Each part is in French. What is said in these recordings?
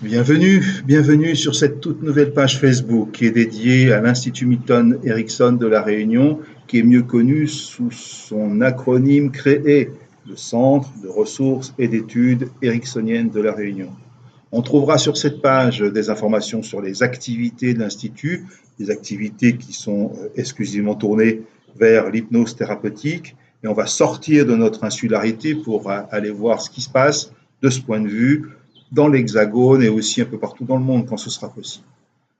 Bienvenue sur cette toute nouvelle page Facebook qui est dédiée à l'Institut Milton Erickson de La Réunion, qui est mieux connu sous son acronyme créé, le Centre de ressources et d'études ericksoniennes de La Réunion. On trouvera sur cette page des informations sur les activités de l'Institut, des activités qui sont exclusivement tournées vers l'hypnose thérapeutique, et on va sortir de notre insularité pour aller voir ce qui se passe de ce point de vue dans l'Hexagone et aussi un peu partout dans le monde quand ce sera possible.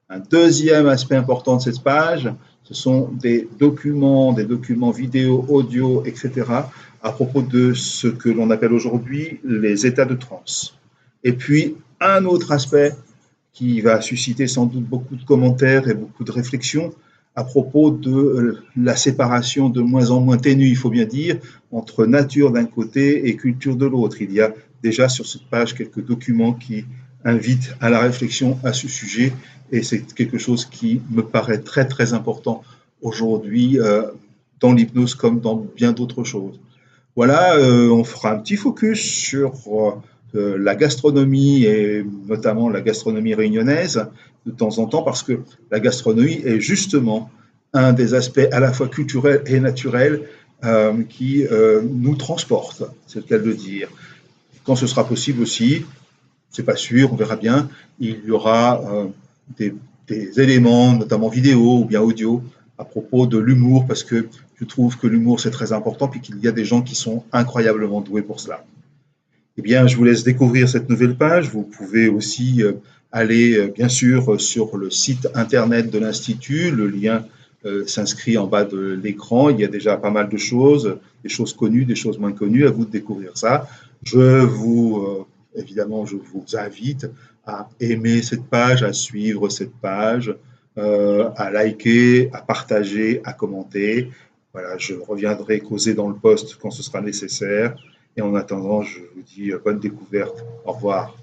Un deuxième aspect important de cette page, ce sont des documents vidéo, audio, etc., à propos de ce que l'on appelle aujourd'hui les états de transe. Et puis, un autre aspect qui va susciter sans doute beaucoup de commentaires et beaucoup de réflexions à propos de la séparation de moins en moins ténue, il faut bien dire, entre nature d'un côté et culture de l'autre. Il y a déjà sur cette page quelques documents qui invitent à la réflexion à ce sujet et c'est quelque chose qui me paraît très très important aujourd'hui dans l'hypnose comme dans bien d'autres choses. Voilà, on fera un petit focus sur la gastronomie et notamment la gastronomie réunionnaise de temps en temps parce que la gastronomie est justement un des aspects à la fois culturels et naturels qui nous transporte, c'est le cas de le dire. Quand ce sera possible aussi, c'est pas sûr, on verra bien, il y aura des, des éléments, notamment vidéo ou bien audio, à propos de l'humour, parce que je trouve que l'humour c'est très important, puis qu'il y a des gens qui sont incroyablement doués pour cela. Eh bien, je vous laisse découvrir cette nouvelle page. Vous pouvez aussi aller, bien sûr, sur le site internet de l'Institut. Le lien s'inscrit en bas de l'écran. Il y a déjà pas mal de choses, des choses connues, des choses moins connues. À vous de découvrir ça. Évidemment, je vous invite à aimer cette page, à suivre cette page, à liker, à partager, à commenter. Voilà, je reviendrai causer dans le post quand ce sera nécessaire. Et en attendant, je vous dis bonne découverte. Au revoir.